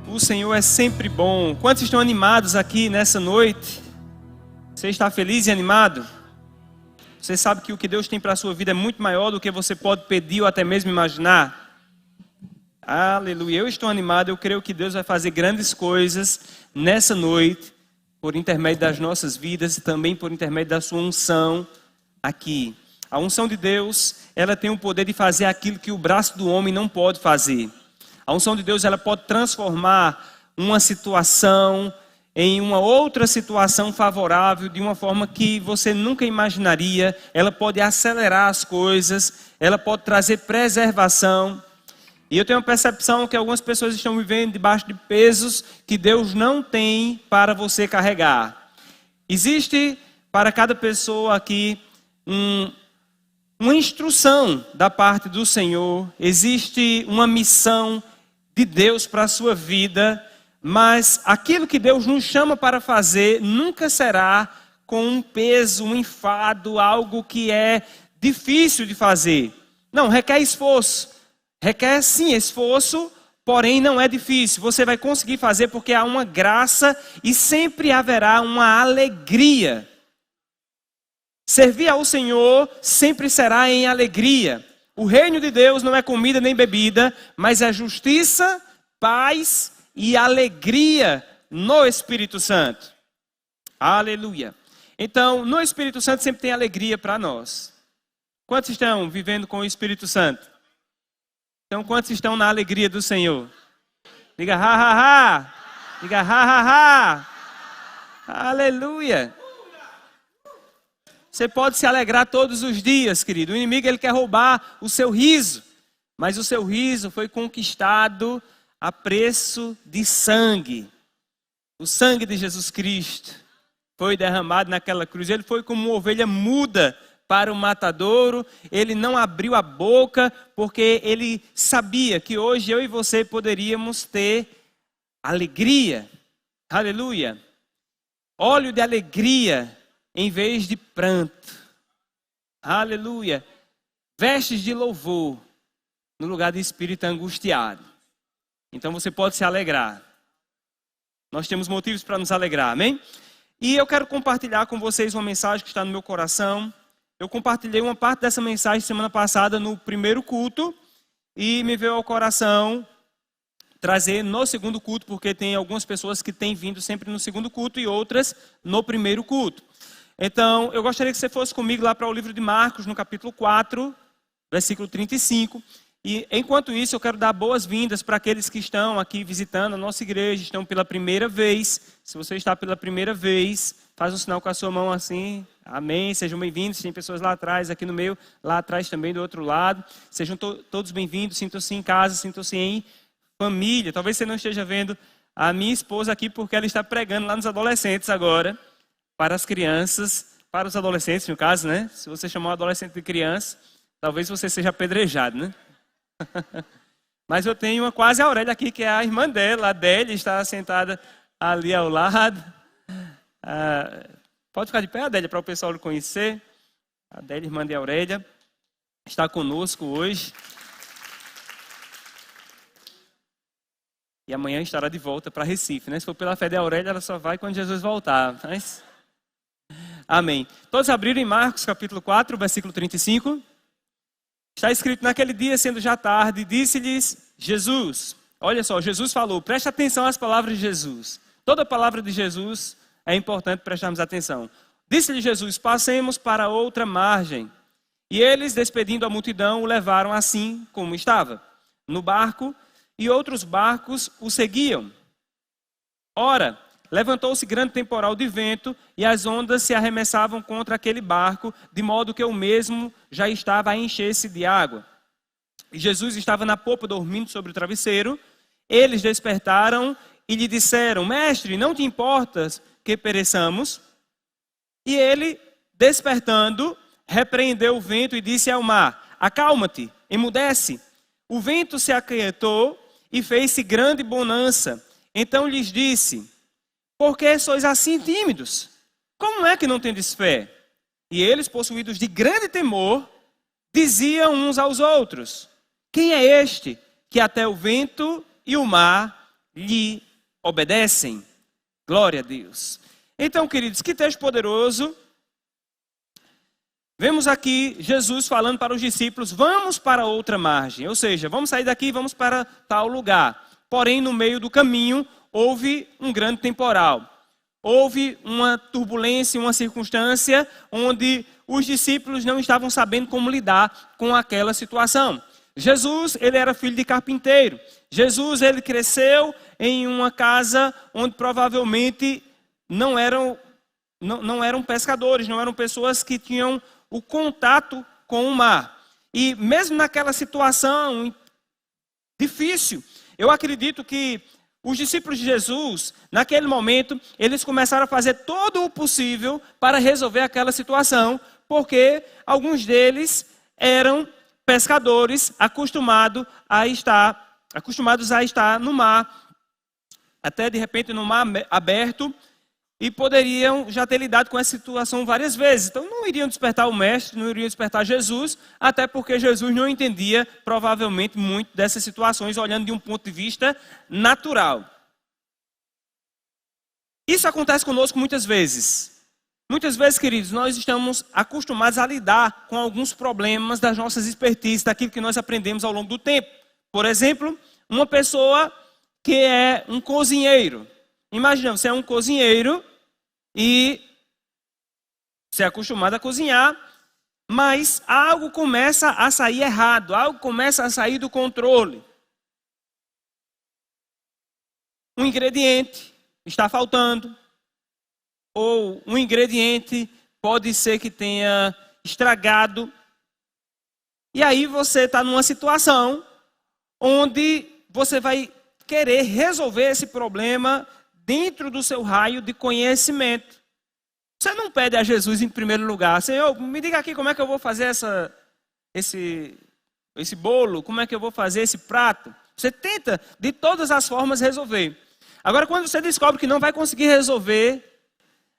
O Senhor é sempre bom. Quantos estão animados aqui nessa noite? Você está feliz e animado? Você sabe que o que Deus tem para a sua vida é muito maior do que você pode pedir ou até mesmo imaginar? Aleluia, eu estou animado, eu creio que Deus vai fazer grandes coisas nessa noite, por intermédio das nossas vidas e também por intermédio da sua unção aqui. A unção de Deus, ela tem o poder de fazer aquilo que o braço do homem não pode fazer. A unção de Deus, ela pode transformar uma situação em uma outra situação favorável de uma forma que você nunca imaginaria. Ela pode acelerar as coisas, ela pode trazer preservação. E eu tenho a percepção que algumas pessoas estão vivendo debaixo de pesos que Deus não tem para você carregar. Existe para cada pessoa aqui uma instrução da parte do Senhor, existe uma missão de Deus para a sua vida, mas aquilo que Deus nos chama para fazer nunca será com um peso, um enfado, algo que é difícil de fazer. Não, requer esforço. Requer sim esforço, porém não é difícil. Você vai conseguir fazer porque há uma graça e sempre haverá uma alegria. Servir ao Senhor sempre será em alegria. O reino de Deus não é comida nem bebida, mas é justiça, paz e alegria no Espírito Santo. Aleluia. Então, no Espírito Santo sempre tem alegria para nós. Quantos estão vivendo com o Espírito Santo? Então, quantos estão na alegria do Senhor? Diga ha, ha, ha. Diga ha, ha, ha. Aleluia. Você pode se alegrar todos os dias, querido. O inimigo, ele quer roubar o seu riso. Mas o seu riso foi conquistado a preço de sangue. O sangue de Jesus Cristo foi derramado naquela cruz. Ele foi como uma ovelha muda para o matadouro. Ele não abriu a boca porque ele sabia que hoje eu e você poderíamos ter alegria. Aleluia. Óleo de alegria em vez de pranto. Aleluia. Vestes de louvor no lugar de espírito angustiado. Então você pode se alegrar. Nós temos motivos para nos alegrar, amém? E eu quero compartilhar com vocês uma mensagem que está no meu coração. Eu compartilhei uma parte dessa mensagem semana passada no primeiro culto e me veio ao coração trazer no segundo culto, porque tem algumas pessoas que têm vindo sempre no segundo culto e outras no primeiro culto. Então, eu gostaria que você fosse comigo lá para o livro de Marcos, no capítulo 4, versículo 35. E enquanto isso, eu quero dar boas-vindas para aqueles que estão aqui visitando a nossa igreja, estão pela primeira vez. Se você está pela primeira vez, faz um sinal com a sua mão assim. Amém, sejam bem-vindos. Tem pessoas lá atrás, aqui no meio, lá atrás também do outro lado. Sejam todos bem-vindos, sintam-se em casa, sintam-se em família. Talvez você não esteja vendo a minha esposa aqui porque ela está pregando lá nos adolescentes agora, para as crianças, para os adolescentes no caso, né? Se você chamar um adolescente de criança, talvez você seja apedrejado, né? Mas eu tenho uma quase a Aurélia aqui, que é a irmã dela, a Adélia, está sentada ali ao lado. Pode ficar de pé, Adélia, para o pessoal lhe conhecer. A Adélia, irmã de Aurélia, está conosco hoje. E amanhã estará de volta para Recife, né? Se for pela fé de Aurélia, ela só vai quando Jesus voltar. Mas... Amém. Todos abriram em Marcos capítulo 4, versículo 35. Está escrito: naquele dia, sendo já tarde, disse-lhes Jesus. Olha só, Jesus falou, preste atenção às palavras de Jesus. Toda palavra de Jesus é importante prestarmos atenção. Disse-lhe Jesus: passemos para outra margem. E eles, despedindo a multidão, o levaram assim como estava, no barco, e outros barcos o seguiam. Ora, levantou-se grande temporal de vento e as ondas se arremessavam contra aquele barco, de modo que o mesmo já estava a encher-se de água. E Jesus estava na popa dormindo sobre o travesseiro. Eles despertaram e lhe disseram: mestre, não te importas que pereçamos? E ele, despertando, repreendeu o vento e disse ao mar: acalma-te, emudece. O vento se aquietou e fez-se grande bonança. Então lhes disse: por que sois assim tímidos? Como é que não tendes fé? E eles, possuídos de grande temor, diziam uns aos outros: quem é este que até o vento e o mar lhe obedecem. Glória a Deus. Então, queridos, que texto poderoso. Vemos aqui Jesus falando para os discípulos, vamos para outra margem. Ou seja, vamos sair daqui e vamos para tal lugar. Porém, no meio do caminho, houve um grande temporal. Houve uma turbulência, uma circunstância onde os discípulos não estavam sabendo como lidar com aquela situação. Jesus, ele era filho de carpinteiro. Jesus, ele cresceu em uma casa onde provavelmente não eram pescadores, não eram pessoas que tinham o contato com o mar. E mesmo naquela situação difícil, eu acredito que os discípulos de Jesus, naquele momento, eles começaram a fazer todo o possível para resolver aquela situação, porque alguns deles eram pescadores acostumados a estar no mar, até de repente no mar aberto, e poderiam já ter lidado com essa situação várias vezes. Então não iriam despertar o mestre, não iriam despertar Jesus, até porque Jesus não entendia provavelmente muito dessas situações, olhando de um ponto de vista natural. Isso acontece conosco muitas vezes. Muitas vezes, queridos, nós estamos acostumados a lidar com alguns problemas das nossas expertises, daquilo que nós aprendemos ao longo do tempo. Por exemplo, uma pessoa que é um cozinheiro. Imagina, você é um cozinheiro e você é acostumado a cozinhar, mas algo começa a sair errado, algo começa a sair do controle. Um ingrediente está faltando, ou um ingrediente pode ser que tenha estragado. E aí você está numa situação onde você vai querer resolver esse problema dentro do seu raio de conhecimento. Você não pede a Jesus em primeiro lugar, Senhor, me diga aqui como é que eu vou fazer esse bolo, como é que eu vou fazer esse prato. Você tenta de todas as formas resolver. Agora, quando você descobre que não vai conseguir resolver,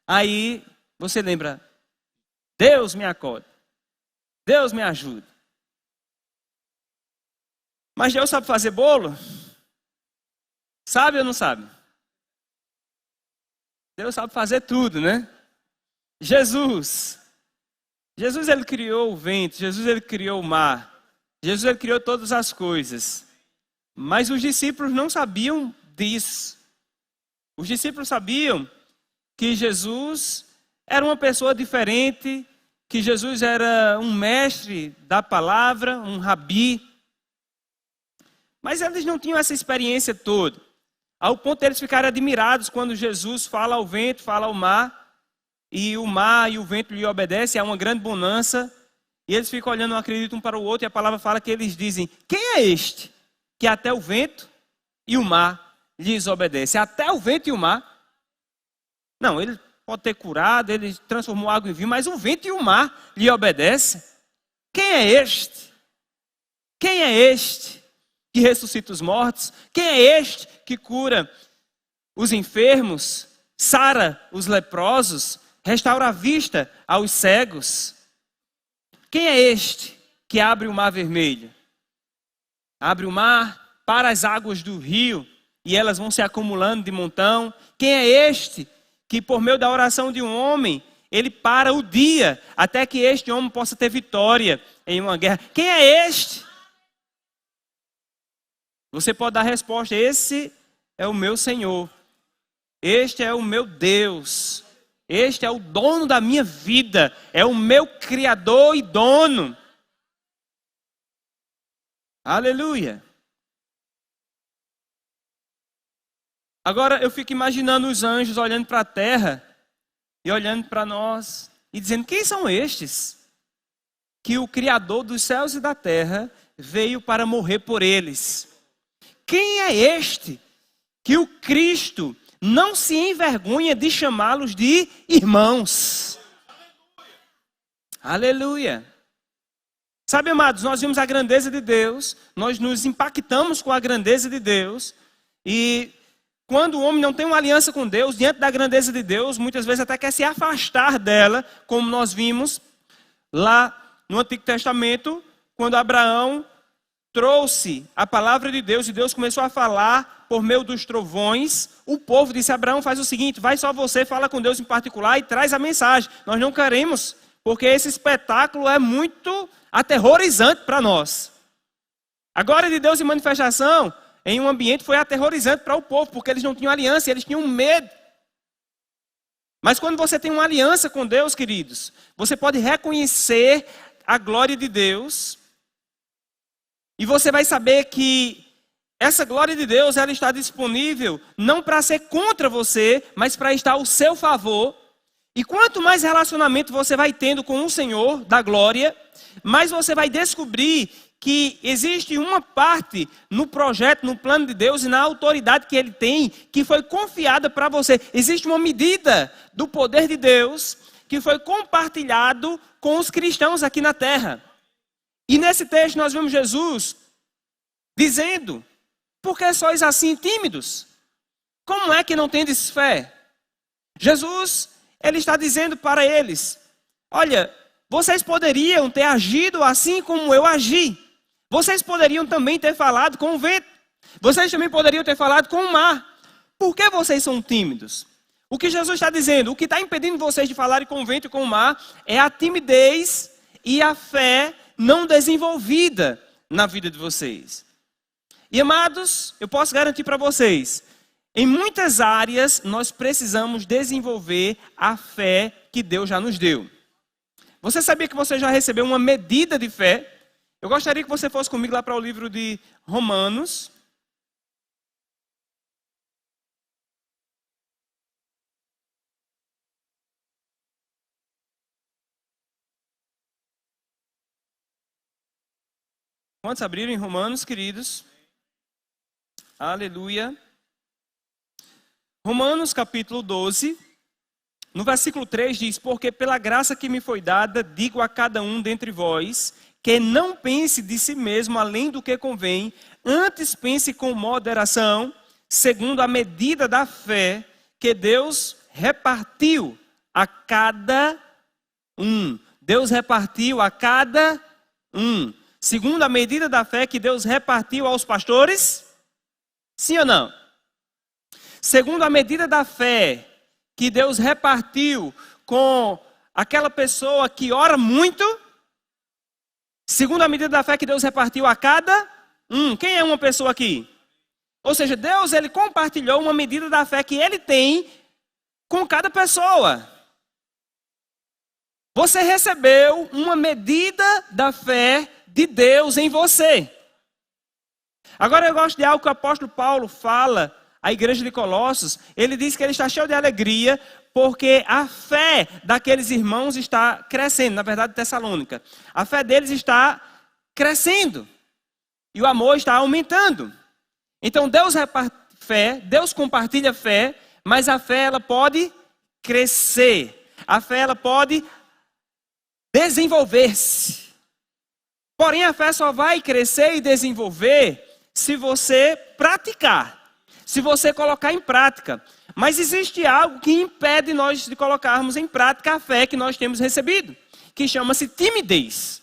aí você lembra, Deus me acode, Deus me ajude. Mas Deus sabe fazer bolo? Sabe ou não sabe? Deus sabe fazer tudo, né? Jesus ele criou o vento, Jesus ele criou o mar, Jesus ele criou todas as coisas. Mas os discípulos não sabiam disso. Os discípulos sabiam que Jesus era uma pessoa diferente, que Jesus era um mestre da palavra, um rabi. Mas eles não tinham essa experiência toda. Ao ponto de eles ficarem admirados quando Jesus fala ao vento, fala ao mar e o vento lhe obedecem, há uma grande bonança, e eles ficam olhando, não acreditam um para o outro, e a palavra fala que eles dizem, quem é este que até o vento e o mar lhes obedecem? Até o vento e o mar? Não, ele pode ter curado, ele transformou água em vinho, mas o vento e o mar lhe obedecem. Quem é este? Quem é este que ressuscita os mortos? Quem é este que cura os enfermos, sara os leprosos, restaura a vista aos cegos? Quem é este que abre o mar vermelho? Abre o mar para as águas do rio e elas vão se acumulando de montão. Quem é este que por meio da oração de um homem, ele para o dia até que este homem possa ter vitória em uma guerra? Quem é este? Você pode dar a resposta, esse é o meu Senhor, este é o meu Deus, este é o dono da minha vida, é o meu Criador e dono. Aleluia. Agora eu fico imaginando os anjos olhando para a terra e olhando para nós e dizendo, quem são estes que o Criador dos céus e da terra veio para morrer por eles? Quem é este que o Cristo não se envergonha de chamá-los de irmãos? Aleluia. Sabe, amados, nós vimos a grandeza de Deus, nós nos impactamos com a grandeza de Deus, e quando o homem não tem uma aliança com Deus, diante da grandeza de Deus, muitas vezes até quer se afastar dela, como nós vimos lá no Antigo Testamento, quando Abraão trouxe a palavra de Deus e Deus começou a falar por meio dos trovões, o povo disse: Abraão, faz o seguinte, vai só você, fala com Deus em particular e traz a mensagem. Nós não queremos, porque esse espetáculo é muito aterrorizante para nós. A glória de Deus em manifestação em um ambiente foi aterrorizante para o povo, porque eles não tinham aliança, eles tinham medo. Mas quando você tem uma aliança com Deus, queridos, você pode reconhecer a glória de Deus e você vai saber que essa glória de Deus, ela está disponível não para ser contra você, mas para estar ao seu favor. E quanto mais relacionamento você vai tendo com o Senhor da glória, mais você vai descobrir que existe uma parte no projeto, no plano de Deus e na autoridade que Ele tem, que foi confiada para você. Existe uma medida do poder de Deus que foi compartilhado com os cristãos aqui na terra. E nesse texto nós vemos Jesus dizendo: por que sois assim tímidos? Como é que não tendes fé? Jesus, Ele está dizendo para eles: olha, vocês poderiam ter agido assim como eu agi. Vocês poderiam também ter falado com o vento. Vocês também poderiam ter falado com o mar. Por que vocês são tímidos? O que Jesus está dizendo, o que está impedindo vocês de falarem com o vento e com o mar, é a timidez e a fé não desenvolvida na vida de vocês. E amados, eu posso garantir para vocês, em muitas áreas nós precisamos desenvolver a fé que Deus já nos deu. Você sabia que você já recebeu uma medida de fé? Eu gostaria que você fosse comigo lá para o livro de Romanos. Quantos abriram em Romanos, queridos? Aleluia. Romanos capítulo 12, no versículo 3 diz: porque pela graça que me foi dada, digo a cada um dentre vós, que não pense de si mesmo além do que convém, antes pense com moderação, segundo a medida da fé que Deus repartiu a cada um. Deus repartiu a cada um. Segundo a medida da fé que Deus repartiu aos pastores? Sim ou não? Segundo a medida da fé que Deus repartiu com aquela pessoa que ora muito? Segundo a medida da fé que Deus repartiu a cada um. Quem é uma pessoa aqui? Ou seja, Deus, Ele compartilhou uma medida da fé que Ele tem com cada pessoa. Você recebeu uma medida da fé de Deus em você. Agora eu gosto de algo que o apóstolo Paulo fala à igreja de Colossos. Ele diz que ele está cheio de alegria porque a fé daqueles irmãos está crescendo. Na verdade, Tessalônica. A fé deles está crescendo. E o amor está aumentando. Então Deus reparte fé, Deus compartilha fé, mas a fé ela pode crescer. A fé ela pode desenvolver-se. Porém, a fé só vai crescer e desenvolver se você praticar, se você colocar em prática. Mas existe algo que impede nós de colocarmos em prática a fé que nós temos recebido, que chama-se timidez.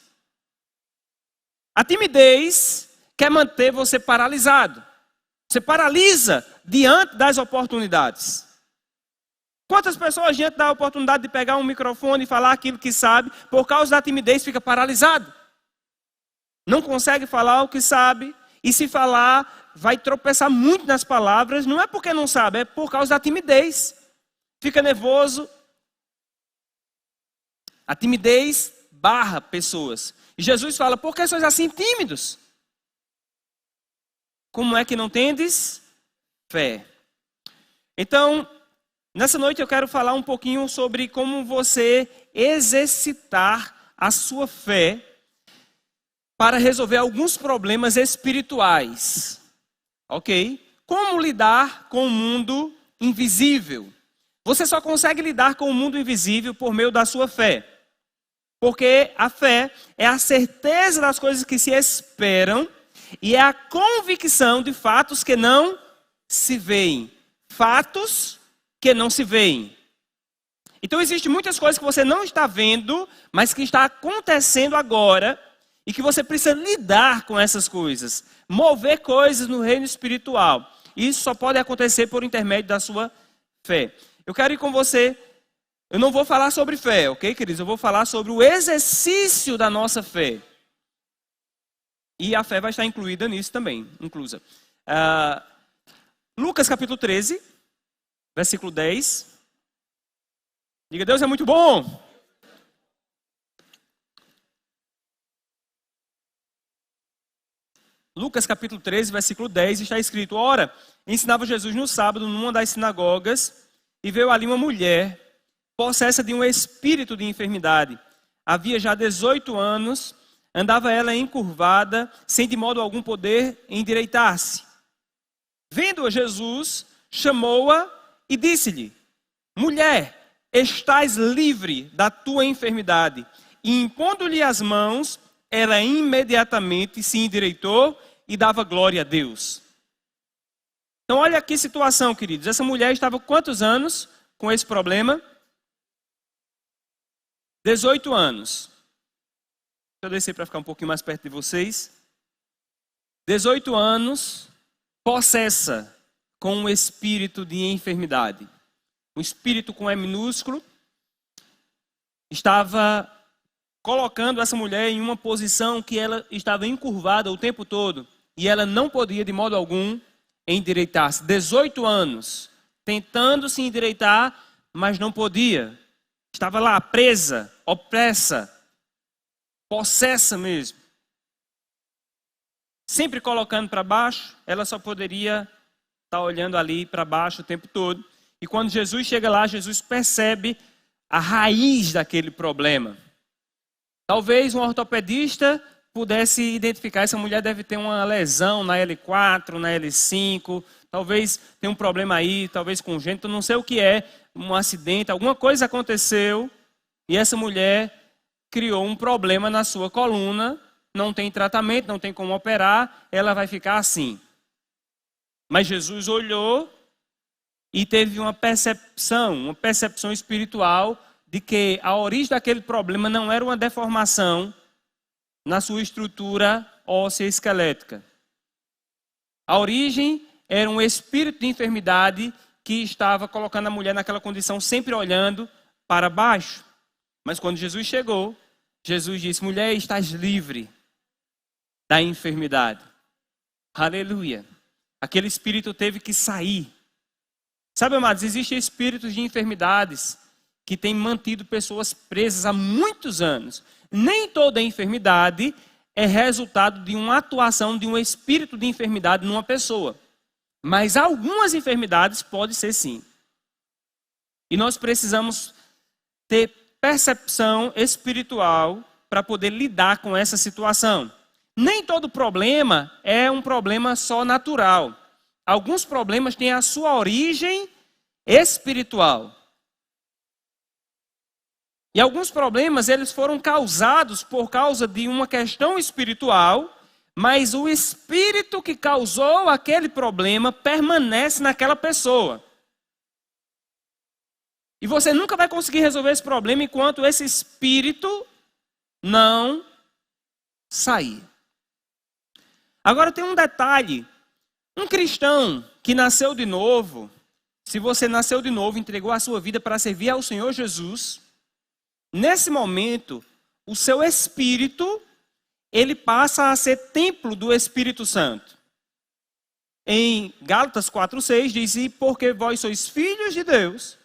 A timidez quer manter você paralisado. Você paralisa diante das oportunidades. Quantas pessoas diante da oportunidade de pegar um microfone e falar aquilo que sabe, por causa da timidez fica paralisado? Não consegue falar o que sabe, e se falar, vai tropeçar muito nas palavras, não é porque não sabe, é por causa da timidez. Fica nervoso. A timidez barra pessoas. E Jesus fala: por que sois assim tímidos? Como é que não tendes fé? Então, nessa noite eu quero falar um pouquinho sobre como você exercitar a sua fé para resolver alguns problemas espirituais. Ok? Como lidar com o mundo invisível? Você só consegue lidar com o mundo invisível por meio da sua fé. Porque a fé é a certeza das coisas que se esperam e é a convicção de fatos que não se veem. Fatos que não se veem. Então existem muitas coisas que você não está vendo, mas que está acontecendo agora. E que você precisa lidar com essas coisas. Mover coisas no reino espiritual. E isso só pode acontecer por intermédio da sua fé. Eu quero ir com você. Eu não vou falar sobre fé, ok, queridos? Eu vou falar sobre o exercício da nossa fé. E a fé vai estar incluída nisso também, inclusa. Lucas capítulo 13, versículo 10. Diga, Deus é muito bom. Lucas capítulo 13, versículo 10, está escrito: Ora, ensinava Jesus no sábado numa das sinagogas, e veio ali uma mulher, possessa de um espírito de enfermidade. Havia já 18 anos, andava ela encurvada, sem de modo algum poder endireitar-se. Vendo-a Jesus, chamou-a e disse-lhe: Mulher, estás livre da tua enfermidade. E impondo-lhe as mãos, ela imediatamente se endireitou e dava glória a Deus. Então olha que situação, queridos. Essa mulher estava quantos anos com esse problema? 18 anos. Deixa eu descer para ficar um pouquinho mais perto de vocês. 18 anos, possessa com um espírito de enfermidade. Um espírito com E minúsculo estava colocando essa mulher em uma posição que ela estava encurvada o tempo todo e ela não podia de modo algum endireitar-se. 18 anos, tentando se endireitar, mas não podia. Estava lá presa, opressa, possessa mesmo. Sempre colocando para baixo, ela só poderia estar olhando ali para baixo o tempo todo. E quando Jesus chega lá, Jesus percebe a raiz daquele problema. Talvez um ortopedista pudesse identificar, essa mulher deve ter uma lesão na L4, na L5, talvez tenha um problema aí, talvez congênito, não sei o que é, um acidente, alguma coisa aconteceu e essa mulher criou um problema na sua coluna, não tem tratamento, não tem como operar, ela vai ficar assim. Mas Jesus olhou e teve uma percepção espiritual de que a origem daquele problema não era uma deformação na sua estrutura óssea esquelética. A origem era um espírito de enfermidade que estava colocando a mulher naquela condição, sempre olhando para baixo. Mas quando Jesus chegou, Jesus disse: mulher, estás livre da enfermidade. Aleluia. Aquele espírito teve que sair. Sabe, amados, existem espíritos de enfermidades que têm mantido pessoas presas há muitos anos. Nem toda enfermidade é resultado de uma atuação de um espírito de enfermidade numa pessoa. Mas algumas enfermidades podem ser sim. E nós precisamos ter percepção espiritual para poder lidar com essa situação. Nem todo problema é um problema só natural. Alguns problemas têm a sua origem espiritual. E alguns problemas, eles foram causados por causa de uma questão espiritual, mas o espírito que causou aquele problema permanece naquela pessoa. E você nunca vai conseguir resolver esse problema enquanto esse espírito não sair. Agora tem um detalhe. Um cristão que nasceu de novo, se você nasceu de novo, entregou a sua vida para servir ao Senhor Jesus, nesse momento, o seu espírito, ele passa a ser templo do Espírito Santo. Em Gálatas 4:6 diz: e porque vós sois filhos de Deus,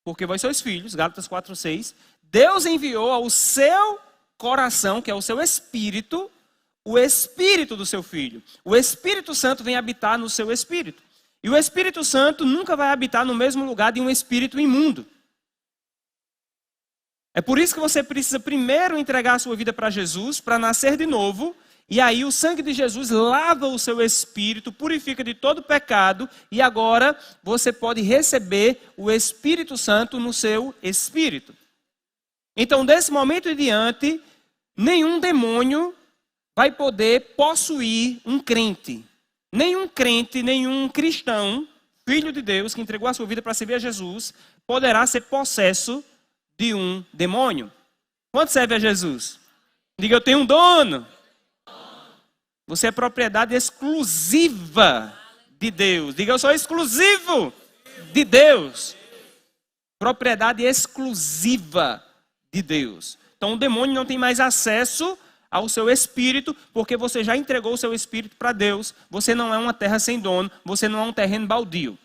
porque vós sois filhos, Gálatas 4:6, Deus enviou ao seu coração, que é o seu espírito, o espírito do seu filho. O Espírito Santo vem habitar no seu espírito. E o Espírito Santo nunca vai habitar no mesmo lugar de um espírito imundo. É por isso que você precisa primeiro entregar a sua vida para Jesus, para nascer de novo, e aí o sangue de Jesus lava o seu espírito, purifica de todo pecado, e agora você pode receber o Espírito Santo no seu espírito. Então, desse momento em diante, nenhum demônio vai poder possuir um crente. Nenhum crente, nenhum cristão, filho de Deus, que entregou a sua vida para servir a Jesus, poderá ser possesso de um demônio. Quanto serve a Jesus? Diga, eu tenho um dono. Você é propriedade exclusiva de Deus. Diga, eu sou exclusivo de Deus. Propriedade exclusiva de Deus. Então o demônio não tem mais acesso ao seu espírito, porque você já entregou o seu espírito para Deus. Você não é uma terra sem dono, você não é um terreno baldio,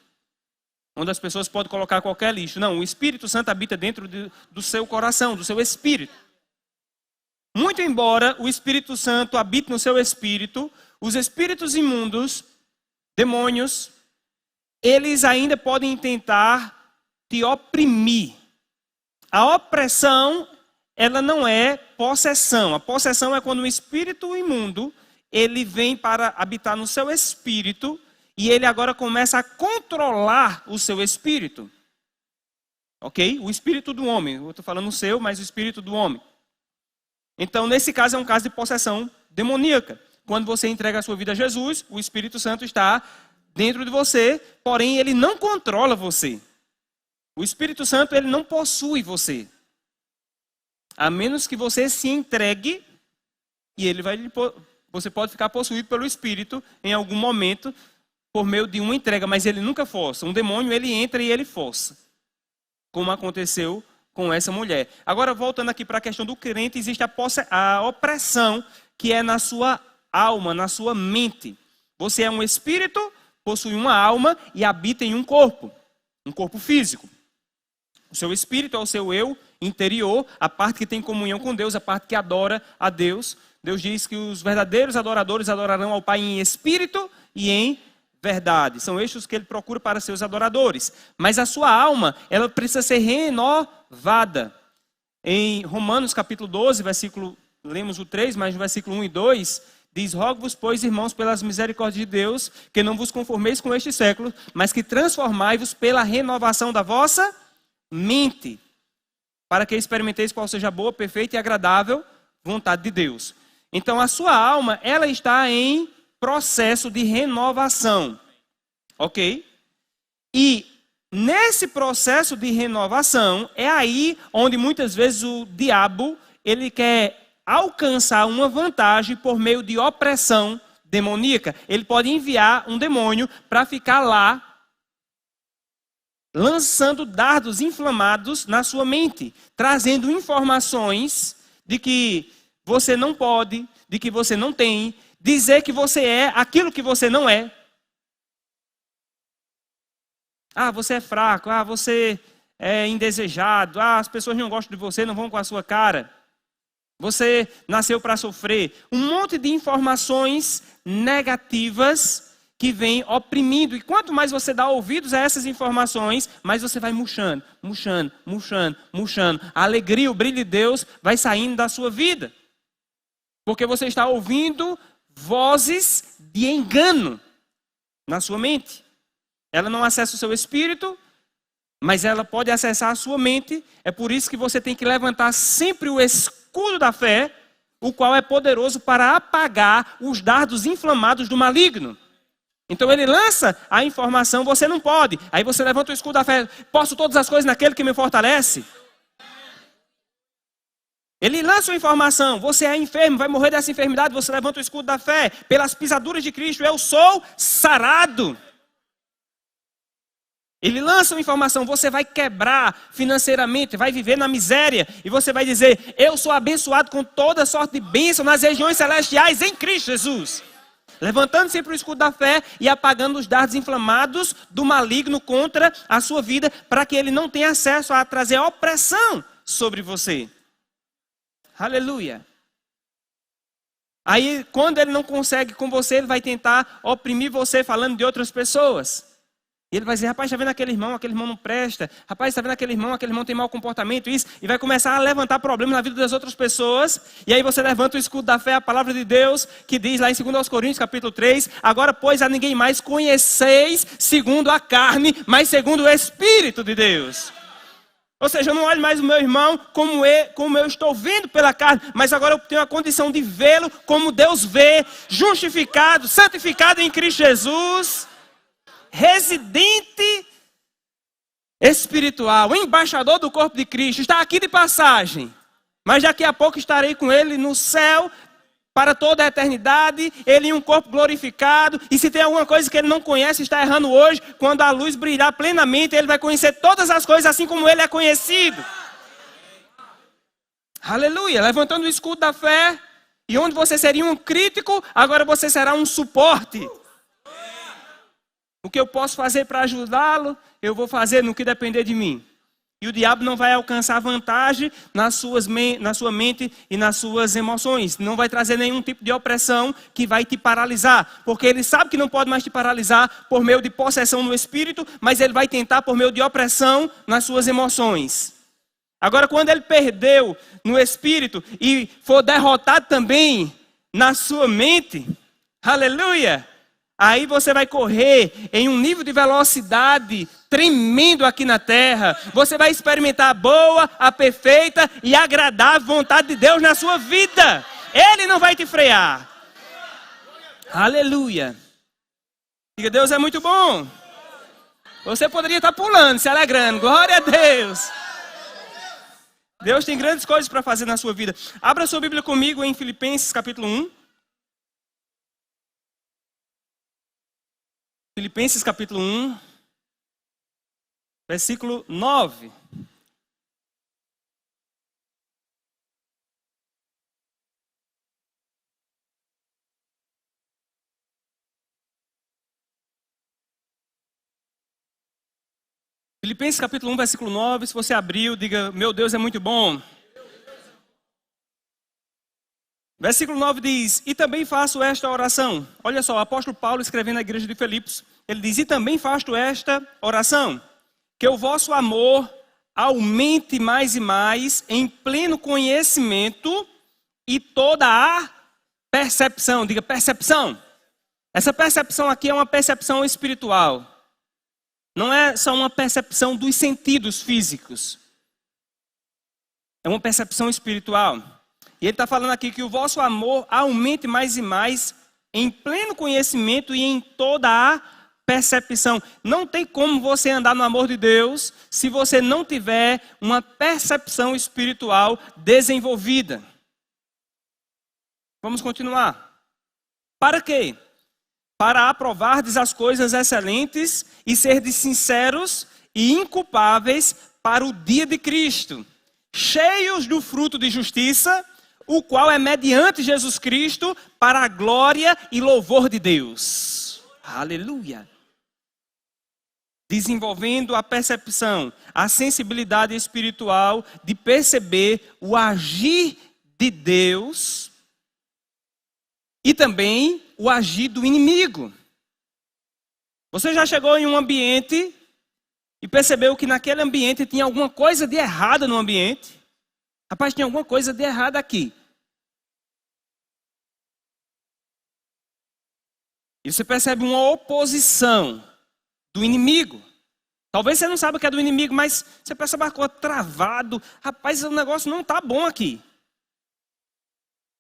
onde as pessoas podem colocar qualquer lixo. Não, o Espírito Santo habita dentro do seu coração, do seu espírito. Muito embora o Espírito Santo habite no seu espírito, os espíritos imundos, demônios, eles ainda podem tentar te oprimir. A opressão, ela não é possessão. A possessão é quando um espírito imundo, ele vem para habitar no seu espírito e ele agora começa a controlar o seu espírito. Ok? O espírito do homem. Eu estou falando o seu, mas o espírito do homem. Então, nesse caso, é um caso de possessão demoníaca. Quando você entrega a sua vida a Jesus, o Espírito Santo está dentro de você, porém ele não controla você. O Espírito Santo, ele não possui você. A menos que você se entregue e você pode ficar possuído pelo Espírito em algum momento por meio de uma entrega, mas ele nunca força. Um demônio, ele entra e ele força. Como aconteceu com essa mulher. Agora, voltando aqui para a questão do crente, existe a opressão que é na sua alma, na sua mente. Você é um espírito, possui uma alma e habita em um corpo físico. O seu espírito é o seu eu interior, a parte que tem comunhão com Deus, a parte que adora a Deus. Deus diz que os verdadeiros adoradores adorarão ao Pai em espírito e em verdade. São estes que ele procura para seus adoradores. Mas a sua alma, ela precisa ser renovada. Em Romanos capítulo 12, lemos o 3, mas no versículo 1 e 2, diz: rogo-vos, pois, irmãos, pelas misericórdias de Deus, que não vos conformeis com este século, mas que transformai-vos pela renovação da vossa mente, para que experimenteis qual seja a boa, perfeita e agradável vontade de Deus. Então a sua alma, ela está em processo de renovação, ok? E nesse processo de renovação, é aí onde muitas vezes o diabo, ele quer alcançar uma vantagem por meio de opressão demoníaca. Ele pode enviar um demônio para ficar lá, lançando dardos inflamados na sua mente, trazendo informações de que você não pode, de que você não tem, dizer que você é aquilo que você não é. Ah, você é fraco. Ah, você é indesejado. Ah, as pessoas não gostam de você, não vão com a sua cara. Você nasceu para sofrer. Um monte de informações negativas que vêm oprimindo. E quanto mais você dá ouvidos a essas informações, mais você vai murchando, murchando, murchando, murchando. A alegria, o brilho de Deus vai saindo da sua vida. Porque você está ouvindo vozes de engano na sua mente. Ela não acessa o seu espírito, mas ela pode acessar a sua mente. É por isso que você tem que levantar sempre o escudo da fé, o qual é poderoso para apagar os dardos inflamados do maligno. Então ele lança a informação, você não pode. Aí você levanta o escudo da fé, posso todas as coisas naquele que me fortalece. Ele lança uma informação, você é enfermo, vai morrer dessa enfermidade, você levanta o escudo da fé. Pelas pisaduras de Cristo, eu sou sarado. Ele lança uma informação, você vai quebrar financeiramente, vai viver na miséria. E você vai dizer, eu sou abençoado com toda sorte de bênção nas regiões celestiais em Cristo Jesus. Levantando sempre o escudo da fé e apagando os dardos inflamados do maligno contra a sua vida, para que ele não tenha acesso a trazer opressão sobre você. Aleluia. Aí, quando ele não consegue com você, ele vai tentar oprimir você falando de outras pessoas. E ele vai dizer, rapaz, está vendo aquele irmão não presta. Rapaz, está vendo aquele irmão tem mau comportamento, isso. E vai começar a levantar problemas na vida das outras pessoas. E aí você levanta o escudo da fé, a palavra de Deus, que diz lá em 2 Coríntios, capítulo 3, agora, pois, a ninguém mais conheceis segundo a carne, mas segundo o Espírito de Deus. Ou seja, eu não olho mais o meu irmão como eu estou vendo pela carne, mas agora eu tenho a condição de vê-lo como Deus vê, justificado, santificado em Cristo Jesus, residente espiritual, embaixador do corpo de Cristo. Está aqui de passagem, mas daqui a pouco estarei com ele no céu para toda a eternidade, ele em um corpo glorificado, e se tem alguma coisa que ele não conhece, está errando hoje, quando a luz brilhar plenamente, ele vai conhecer todas as coisas assim como ele é conhecido. Aleluia, levantando o escudo da fé, e onde você seria um crítico, agora você será um suporte. O que eu posso fazer para ajudá-lo, eu vou fazer no que depender de mim. E o diabo não vai alcançar vantagem na sua mente e nas suas emoções. Não vai trazer nenhum tipo de opressão que vai te paralisar. Porque ele sabe que não pode mais te paralisar por meio de possessão no espírito, mas ele vai tentar por meio de opressão nas suas emoções. Agora, quando ele perdeu no espírito e for derrotado também na sua mente, aleluia! Aí você vai correr em um nível de velocidade tremendo aqui na terra. Você vai experimentar a boa, a perfeita e agradável vontade de Deus na sua vida. Ele não vai te frear. Aleluia. Diga, Deus é muito bom. Você poderia estar pulando, se alegrando. Glória a Deus. Deus tem grandes coisas para fazer na sua vida. Abra sua Bíblia comigo em Filipenses capítulo 1. Filipenses capítulo 1, versículo 9. Filipenses capítulo 1, versículo 9, se você abriu, diga, meu Deus é muito bom. Versículo 9 diz, e também faço esta oração. Olha só, o apóstolo Paulo escrevendo na igreja de Filipos, ele diz, e também faço esta oração, que o vosso amor aumente mais e mais em pleno conhecimento e toda a percepção. Diga, percepção. Essa percepção aqui é uma percepção espiritual. Não é só uma percepção dos sentidos físicos. É uma percepção espiritual. E ele está falando aqui que o vosso amor aumente mais e mais em pleno conhecimento e em toda a percepção. Não tem como você andar no amor de Deus se você não tiver uma percepção espiritual desenvolvida. Vamos continuar. Para quê? Para aprovardes as coisas excelentes e serdes sinceros e inculpáveis para o dia de Cristo, cheios do fruto de justiça, o qual é mediante Jesus Cristo para a glória e louvor de Deus. Aleluia. Desenvolvendo a percepção, a sensibilidade espiritual de perceber o agir de Deus e também o agir do inimigo. Você já chegou em um ambiente e percebeu que naquele ambiente tinha alguma coisa de errada no ambiente? Rapaz, tinha alguma coisa de errada aqui. E você percebe uma oposição do inimigo. Talvez você não saiba que é do inimigo, mas você percebe uma coisa travado. Rapaz, o negócio não está bom aqui.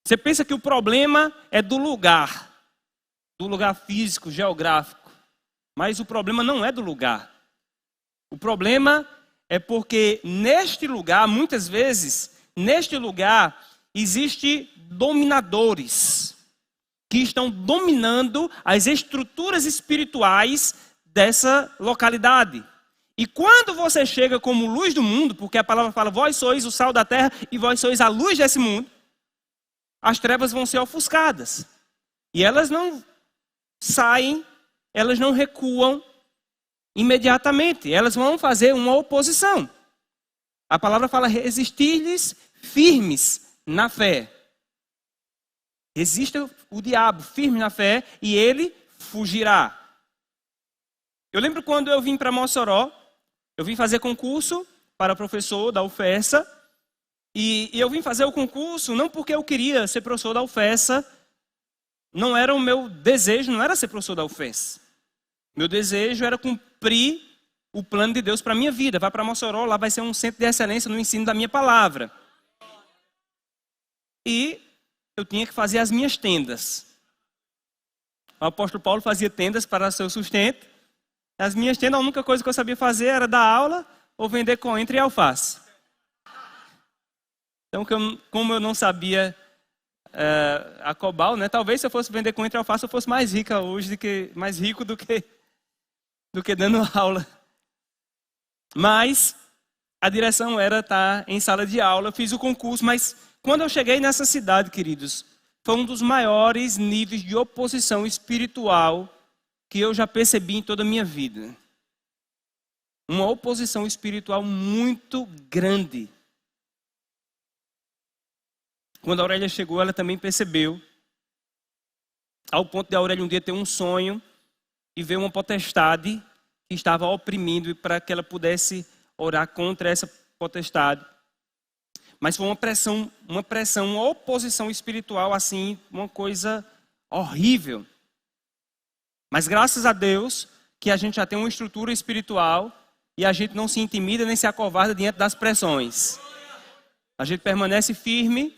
Você pensa que o problema é do lugar físico, geográfico. Mas o problema não é do lugar. O problema é porque neste lugar, muitas vezes, neste lugar, existem dominadores que estão dominando as estruturas espirituais dessa localidade. E quando você chega como luz do mundo, porque a palavra fala, vós sois o sal da terra e vós sois a luz desse mundo, as trevas vão ser ofuscadas. E elas não saem, elas não recuam imediatamente, elas vão fazer uma oposição. A palavra fala, resistir-lhes firmes na fé. Resista o diabo firme na fé e ele fugirá. Eu lembro quando eu vim para Mossoró, eu vim fazer concurso para professor da UFESA. E eu vim fazer o concurso não porque eu queria ser professor da UFESA. Não era o meu desejo, não era ser professor da UFESA. Meu desejo era cumprir o plano de Deus para a minha vida. Vai para Mossoró, lá vai ser um centro de excelência no ensino da minha palavra. E eu tinha que fazer as minhas tendas. O apóstolo Paulo fazia tendas para seu sustento. As minhas tendas, a única coisa que eu sabia fazer era dar aula ou vender coentro e alface. Então, como eu não sabia a Cobal, né? Talvez se eu fosse vender coentro e alface, eu fosse mais rica hoje, mais rico do que dando aula. Mas a direção era estar em sala de aula, eu fiz o concurso, mas quando eu cheguei nessa cidade, queridos, foi um dos maiores níveis de oposição espiritual que eu já percebi em toda a minha vida. Uma oposição espiritual muito grande. Quando a Aurélia chegou, ela também percebeu, ao ponto de a Aurélia um dia ter um sonho e ver uma potestade que estava oprimindo, e para que ela pudesse orar contra essa potestade. Mas foi uma pressão, uma oposição espiritual, assim, uma coisa horrível. Mas graças a Deus que a gente já tem uma estrutura espiritual e a gente não se intimida nem se acovarda diante das pressões. A gente permanece firme,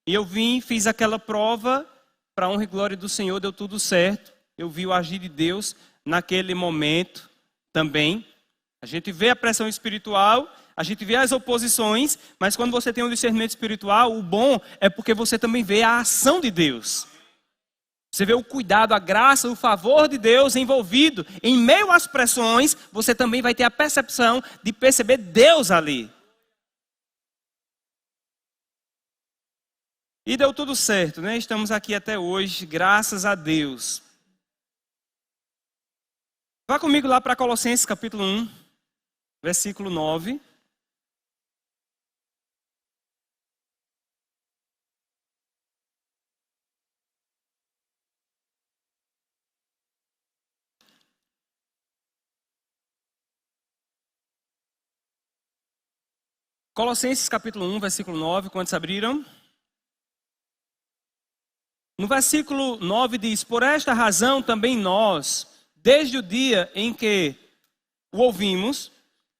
e eu fiz aquela prova, para a honra e glória do Senhor, deu tudo certo. Eu vi o agir de Deus naquele momento também. A gente vê a pressão espiritual, a gente vê as oposições, mas quando você tem um discernimento espiritual, o bom é porque você também vê a ação de Deus. Você vê o cuidado, a graça, o favor de Deus envolvido. Em meio às pressões, você também vai ter a percepção de perceber Deus ali. E deu tudo certo, né? Estamos aqui até hoje, graças a Deus. Vá comigo lá para Colossenses capítulo 1, versículo 9. Colossenses capítulo 1, versículo 9, quantos abriram? No versículo 9 diz: por esta razão também nós, desde o dia em que o ouvimos,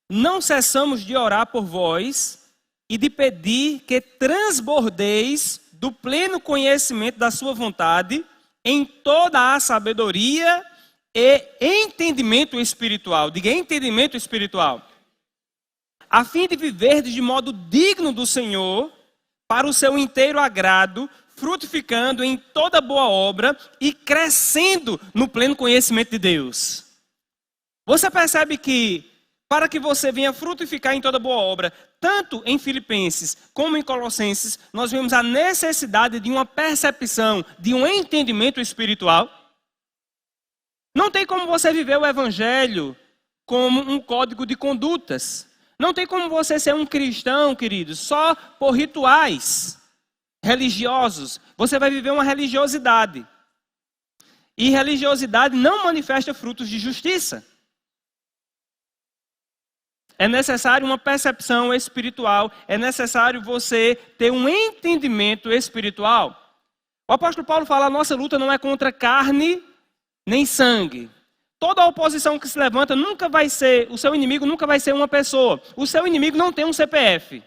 não cessamos de orar por vós e de pedir que transbordeis do pleno conhecimento da sua vontade em toda a sabedoria e entendimento espiritual. Diga entendimento espiritual. A fim de viverdes de modo digno do Senhor, para o seu inteiro agrado, frutificando em toda boa obra e crescendo no pleno conhecimento de Deus. Você percebe que, para que você venha frutificar em toda boa obra, tanto em Filipenses como em Colossenses, nós vemos a necessidade de uma percepção, de um entendimento espiritual. Não tem como você viver o Evangelho como um código de condutas. Não tem como você ser um cristão, queridos, só por rituais religiosos. Você vai viver uma religiosidade. E religiosidade não manifesta frutos de justiça. É necessário uma percepção espiritual. É necessário você ter um entendimento espiritual. O apóstolo Paulo fala: a nossa luta não é contra carne nem sangue. Toda oposição que se levanta nunca vai ser, o seu inimigo nunca vai ser uma pessoa. O seu inimigo não tem um CPF.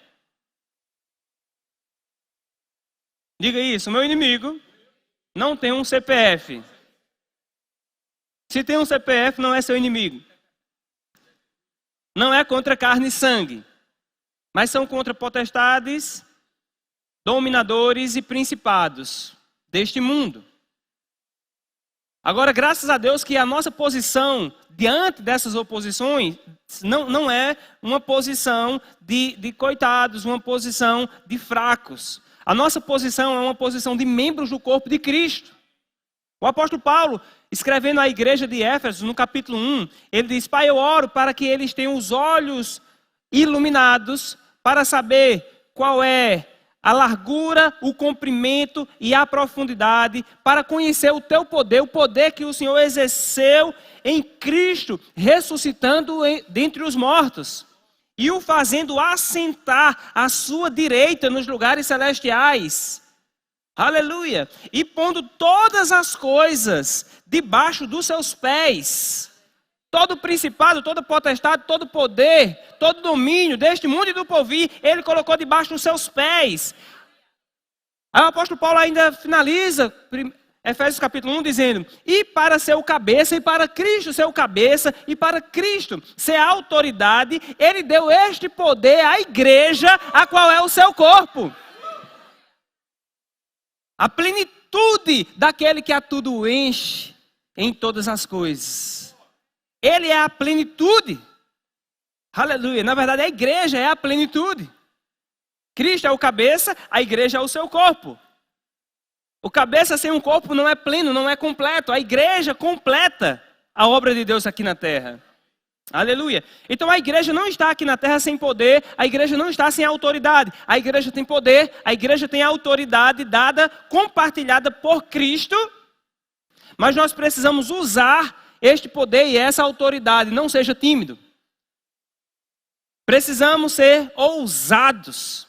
Diga isso, meu inimigo não tem um CPF. Se tem um CPF, não é seu inimigo. Não é contra carne e sangue, mas são contra potestades, dominadores e principados deste mundo. Agora, graças a Deus que a nossa posição diante dessas oposições não é uma posição de coitados, uma posição de fracos. A nossa posição é uma posição de membros do corpo de Cristo. O apóstolo Paulo, escrevendo à igreja de Éfeso, no capítulo 1, ele diz: Pai, eu oro para que eles tenham os olhos iluminados para saber qual é a largura, o comprimento e a profundidade, para conhecer o teu poder, o poder que o Senhor exerceu em Cristo, ressuscitando dentre os mortos, e o fazendo assentar à sua direita nos lugares celestiais. Aleluia! E pondo todas as coisas debaixo dos seus pés. Todo principado, toda potestade, todo poder, todo domínio deste mundo e do porvir, ele colocou debaixo dos seus pés. Aí o apóstolo Paulo ainda finaliza Efésios capítulo 1 dizendo: e para ser o cabeça, e para Cristo ser o cabeça, e para Cristo ser a autoridade, ele deu este poder à igreja, a qual é o seu corpo. A plenitude daquele que a tudo enche em todas as coisas. Ele é a plenitude. Aleluia. Na verdade, a igreja é a plenitude. Cristo é o cabeça, a igreja é o seu corpo. O cabeça sem um corpo não é pleno, não é completo. A igreja completa a obra de Deus aqui na terra. Aleluia. Então a igreja não está aqui na terra sem poder, a igreja não está sem autoridade. A igreja tem poder, a igreja tem autoridade dada, compartilhada por Cristo. Mas nós precisamos usar este poder e essa autoridade. Não seja tímido. Precisamos ser ousados.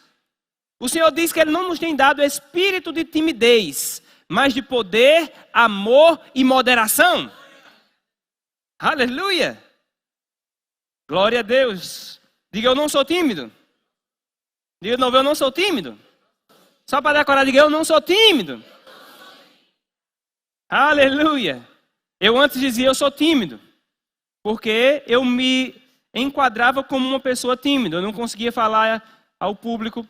O Senhor diz que Ele não nos tem dado espírito de timidez, mas de poder, amor e moderação. Aleluia. Glória a Deus. Diga, eu não sou tímido. Diga de novo, eu não sou tímido. Só para decorar, diga, eu não sou tímido. Aleluia. Eu antes dizia, eu sou tímido. Porque eu me enquadrava como uma pessoa tímida. Eu não conseguia falar ao público.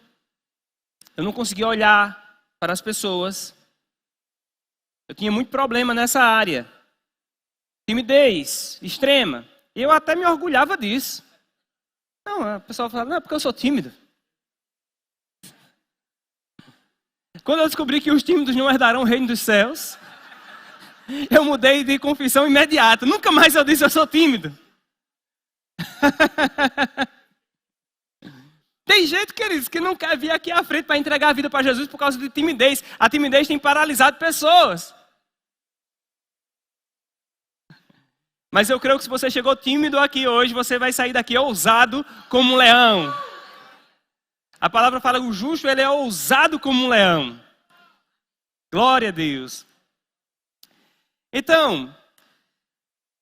Eu não conseguia olhar para as pessoas. Eu tinha muito problema nessa área. Timidez extrema. Eu até me orgulhava disso. Não, a pessoa fala, não, é porque eu sou tímido. Quando eu descobri que os tímidos não herdarão o reino dos céus, eu mudei de confissão imediata. Nunca mais eu disse eu sou tímido. Tem gente, queridos, que não quer vir aqui à frente para entregar a vida para Jesus por causa de timidez. A timidez tem paralisado pessoas. Mas eu creio que se você chegou tímido aqui hoje, você vai sair daqui ousado como um leão. A palavra fala que o justo, ele é ousado como um leão. Glória a Deus. Então,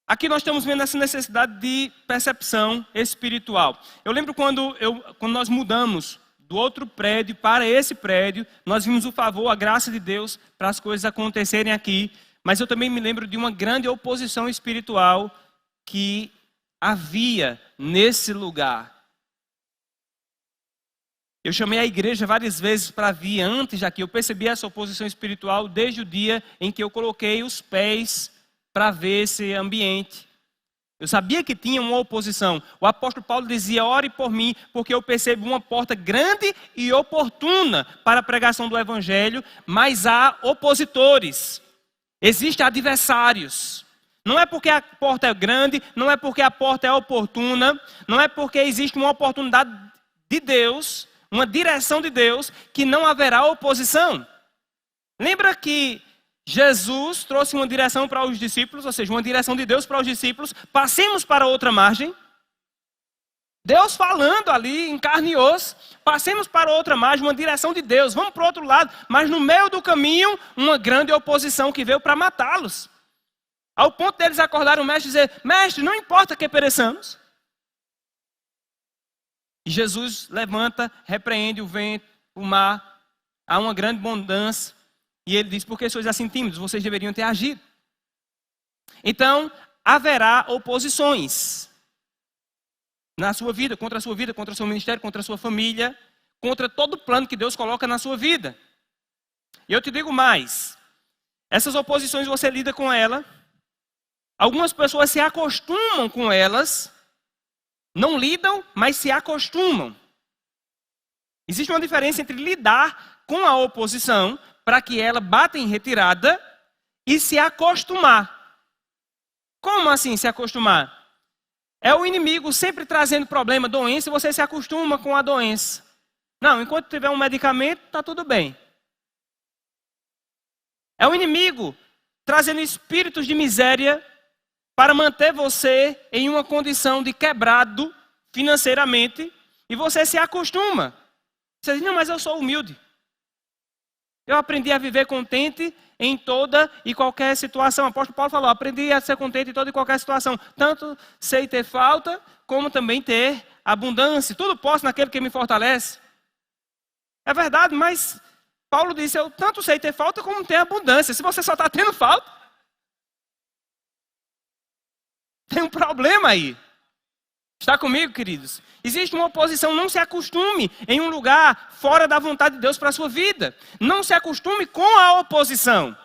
aqui nós estamos vendo essa necessidade de percepção espiritual. Eu lembro quando nós mudamos do outro prédio para esse prédio, nós vimos o favor, a graça de Deus para as coisas acontecerem aqui. Mas eu também me lembro de uma grande oposição espiritual que havia nesse lugar. Eu chamei a igreja várias vezes para vir antes daqui. Eu percebi essa oposição espiritual desde o dia em que eu coloquei os pés para ver esse ambiente. Eu sabia que tinha uma oposição. O apóstolo Paulo dizia, ore por mim, porque eu percebo uma porta grande e oportuna para a pregação do evangelho, mas há opositores. Existem adversários. Não é porque a porta é grande, não é porque a porta é oportuna, não é porque existe uma oportunidade de Deus, uma direção de Deus, que não haverá oposição. Lembra que Jesus trouxe uma direção para os discípulos, ou seja, uma direção de Deus para os discípulos, passemos para outra margem. Deus falando ali em carne e osso, passemos para outra margem, uma direção de Deus, vamos para o outro lado, mas no meio do caminho, uma grande oposição que veio para matá-los. Ao ponto deles acordarem o mestre e dizer, mestre, não importa que pereçamos. E Jesus levanta, repreende o vento, o mar, há uma grande bonança, e ele diz, por que sois assim tímidos? Vocês deveriam ter agido. Então, haverá oposições. Na sua vida, contra o seu ministério, contra a sua família, contra todo o plano que Deus coloca na sua vida. E eu te digo mais, essas oposições você lida com ela, algumas pessoas se acostumam com elas, não lidam, mas se acostumam. Existe uma diferença entre lidar com a oposição, para que ela bata em retirada, e se acostumar. Como assim se acostumar? É o inimigo sempre trazendo problema, doença, e você se acostuma com a doença. Não, enquanto tiver um medicamento, está tudo bem. É o inimigo trazendo espíritos de miséria para manter você em uma condição de quebrado financeiramente, e você se acostuma. Você diz, não, mas eu sou humilde. Eu aprendi a viver contente em toda e qualquer situação. O apóstolo Paulo falou, aprendi a ser contente em toda e qualquer situação. Tanto sei ter falta, como também ter abundância. Tudo posso naquele que me fortalece. É verdade, mas Paulo disse, eu tanto sei ter falta, como ter abundância. Se você só está tendo falta, tem um problema aí. Está comigo, queridos? Existe uma oposição, não se acostume em um lugar fora da vontade de Deus para a sua vida. Não se acostume com a oposição.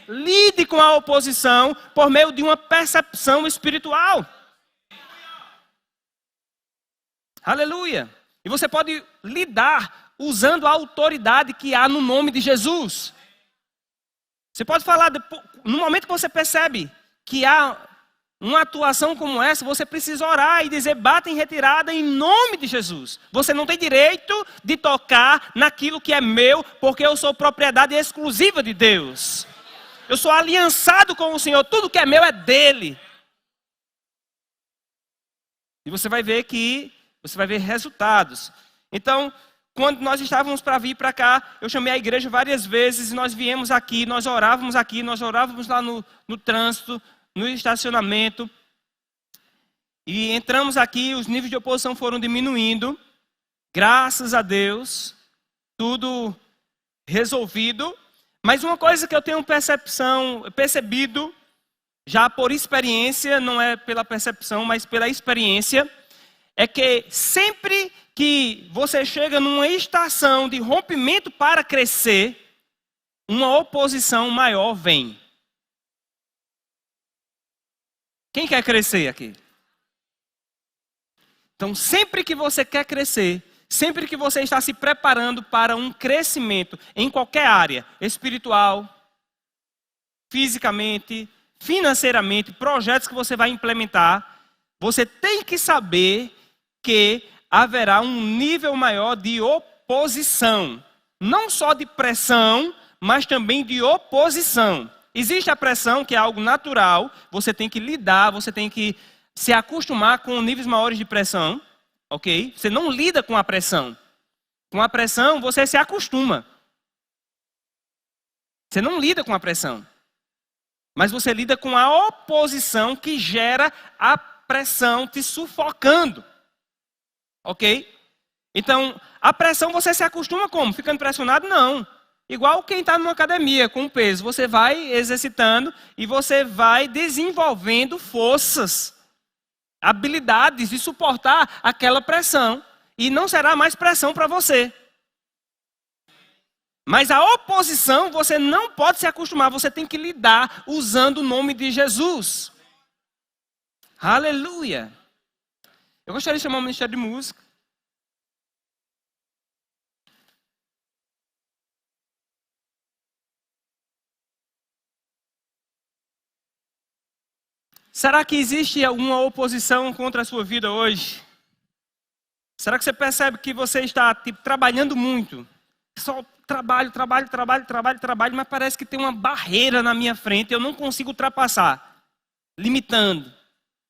Lide com a oposição por meio de uma percepção espiritual. Aleluia! E você pode lidar usando a autoridade que há no nome de Jesus. Você pode falar, no momento que você percebe que há uma atuação como essa, você precisa orar e dizer, bata em retirada em nome de Jesus. Você não tem direito de tocar naquilo que é meu, porque eu sou propriedade exclusiva de Deus. Eu sou aliançado com o Senhor, tudo que é meu é dele. E você vai ver resultados. Então, quando nós estávamos para vir para cá, eu chamei a igreja várias vezes e nós viemos aqui, nós orávamos lá no trânsito, no estacionamento. E entramos aqui, os níveis de oposição foram diminuindo. Graças a Deus, tudo resolvido. Mas uma coisa que eu tenho percebido, já por experiência, não é pela percepção, mas pela experiência, é que sempre que você chega numa estação de rompimento para crescer, uma oposição maior vem. Quem quer crescer aqui? Então, sempre que você quer crescer, sempre que você está se preparando para um crescimento em qualquer área, espiritual, fisicamente, financeiramente, projetos que você vai implementar, você tem que saber que haverá um nível maior de oposição. Não só de pressão, mas também de oposição. Existe a pressão, que é algo natural, você tem que lidar, você tem que se acostumar com níveis maiores de pressão. Ok? Você não lida com a pressão. Com a pressão, você se acostuma. Você não lida com a pressão. Mas você lida com a oposição que gera a pressão te sufocando. Ok? Então, a pressão você se acostuma como? Ficando pressionado? Não. Igual quem está numa academia com peso. Você vai exercitando e você vai desenvolvendo forças, habilidades de suportar aquela pressão. E não será mais pressão para você. Mas a oposição você não pode se acostumar. Você tem que lidar usando o nome de Jesus. Aleluia. Eu gostaria de chamar o Ministério de Música. Será que existe alguma oposição contra a sua vida hoje? Será que você percebe que você está trabalhando muito? Só trabalho, mas parece que tem uma barreira na minha frente, eu não consigo ultrapassar, limitando,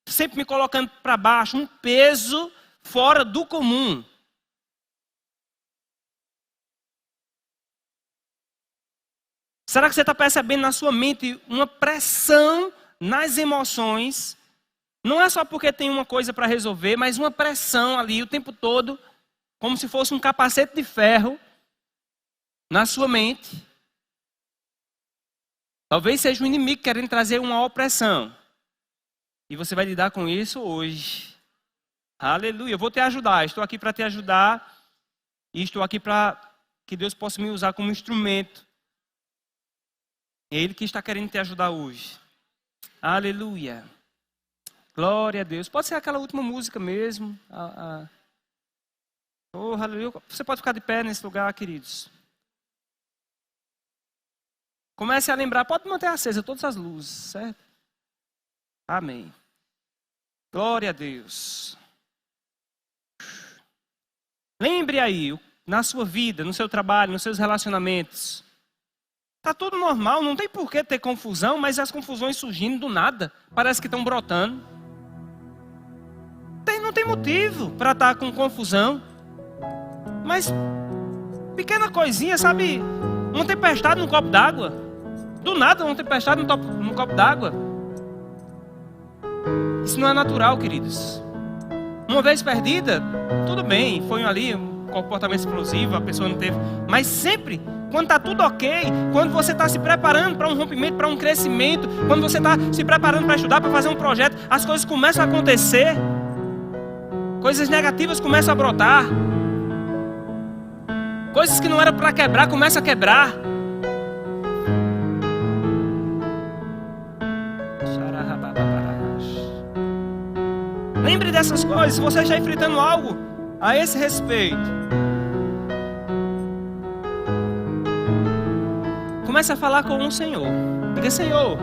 sempre me colocando para baixo, um peso fora do comum. Será que você está percebendo na sua mente uma pressão nas emoções? Não é só porque tem uma coisa para resolver, mas uma pressão ali o tempo todo, como se fosse um capacete de ferro na sua mente. Talvez seja o inimigo querendo trazer uma opressão. E você vai lidar com isso hoje. Aleluia. Eu vou te ajudar. Estou aqui para te ajudar. E estou aqui para que Deus possa me usar como instrumento. É Ele que está querendo te ajudar hoje. Aleluia. Glória a Deus. Pode ser aquela última música mesmo. Oh, aleluia. Você pode ficar de pé nesse lugar, queridos. Comece a lembrar. Pode manter acesa todas as luzes, certo? Amém. Glória a Deus. Lembre aí, na sua vida, no seu trabalho, nos seus relacionamentos. Está tudo normal, não tem por que ter confusão, mas as confusões surgindo do nada. Parece que estão brotando. Não tem motivo para estar com confusão. Mas, pequena coisinha, sabe? Uma tempestade num copo d'água. Do nada, uma tempestade num copo d'água. Isso não é natural, queridos. Uma vez perdida, tudo bem, foi ali um comportamento explosivo, a pessoa não teve. Mas sempre, quando está tudo ok, quando você está se preparando para um rompimento, para um crescimento, quando você está se preparando para estudar, para fazer um projeto, as coisas começam a acontecer. Coisas negativas começam a brotar. Coisas que não eram para quebrar, começam a quebrar. Lembre dessas coisas. Se você está enfrentando algo a esse respeito, comece a falar com o Senhor. Diga: Senhor,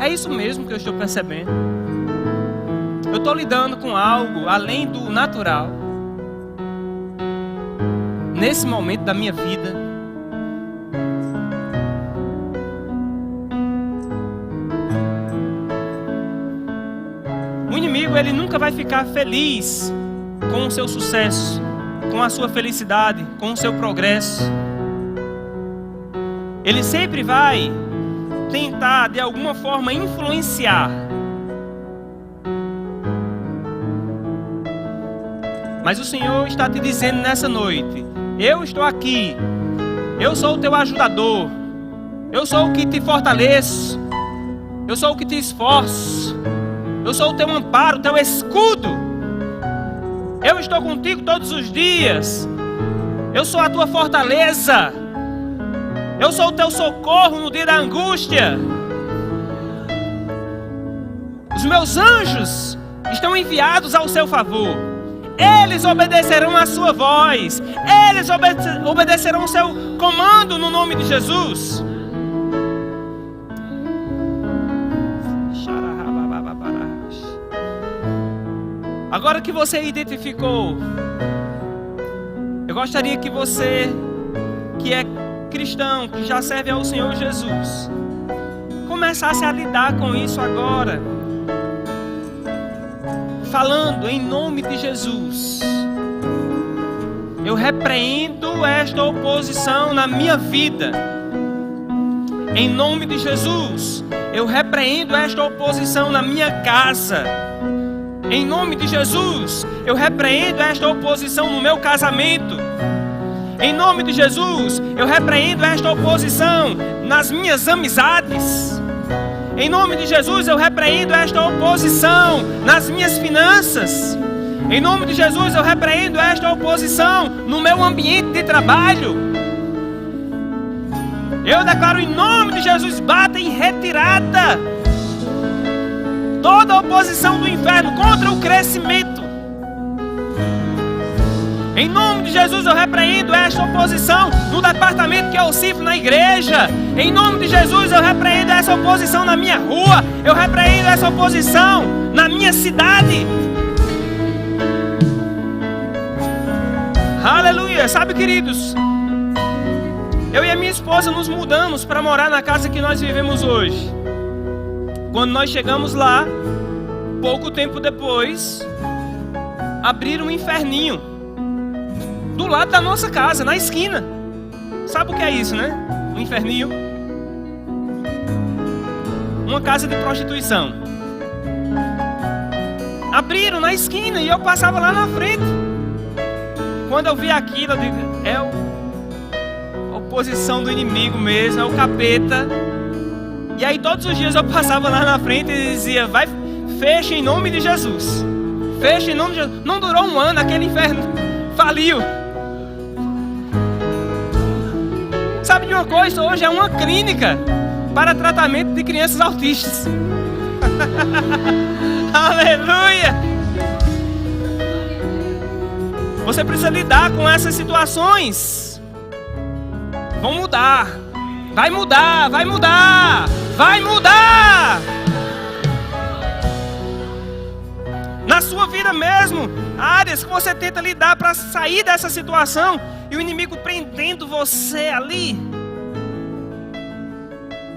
é isso mesmo que eu estou percebendo. Eu estou lidando com algo além do natural nesse momento da minha vida. O inimigo, ele nunca vai ficar feliz com o seu sucesso, com a sua felicidade, com o seu progresso. Ele sempre vai tentar de alguma forma influenciar. Mas o Senhor está te dizendo nessa noite: eu estou aqui, eu sou o teu ajudador, eu sou o que te fortaleço, eu sou o que te esforço, eu sou o teu amparo, o teu escudo. Eu estou contigo todos os dias, eu sou a tua fortaleza, eu sou o teu socorro no dia da angústia. Os meus anjos estão enviados ao seu favor. Eles obedecerão a sua voz. Eles obedecerão o seu comando no nome de Jesus. Agora que você identificou, eu gostaria que você, que é cristão, que já serve ao Senhor Jesus, começasse a lidar com isso agora. Falando em nome de Jesus: eu repreendo esta oposição na minha vida. Em nome de Jesus, eu repreendo esta oposição na minha casa. Em nome de Jesus, eu repreendo esta oposição no meu casamento. Em nome de Jesus, eu repreendo esta oposição nas minhas amizades. Em nome de Jesus, eu repreendo esta oposição nas minhas finanças. Em nome de Jesus, eu repreendo esta oposição no meu ambiente de trabalho. Eu declaro em nome de Jesus: bata em retirada toda a oposição do inferno contra o crescimento. Em nome de Jesus, eu repreendo esta oposição no departamento que eu sirvo na igreja. Em nome de Jesus, eu repreendo essa oposição na minha rua. Eu repreendo essa oposição na minha cidade. Aleluia. Sabe, queridos, eu e a minha esposa nos mudamos para morar na casa que nós vivemos hoje. Quando nós chegamos lá, pouco tempo depois, abriram um inferninho do lado da nossa casa, na esquina. Sabe o que é isso, né? Um inferninho. Uma casa de prostituição. Abriram na esquina e eu passava lá na frente. Quando eu vi aquilo, eu digo: é a oposição do inimigo mesmo, é o capeta. E aí todos os dias eu passava lá na frente e dizia: vai, fecha em nome de Jesus. Fecha em nome de Jesus. Não durou um ano, aquele inferno faliu. Sabe de uma coisa? Hoje é uma clínica para tratamento de crianças autistas. Aleluia! Você precisa lidar com essas situações. Vão mudar. Vai mudar, vai mudar, vai mudar. Na sua vida mesmo, áreas que você tenta lidar para sair dessa situação e o inimigo prendendo você ali.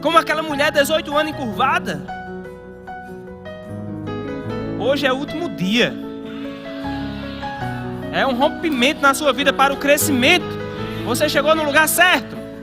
Como aquela mulher de 18 anos encurvada. Hoje é o último dia. É um rompimento na sua vida para o crescimento. Você chegou no lugar certo.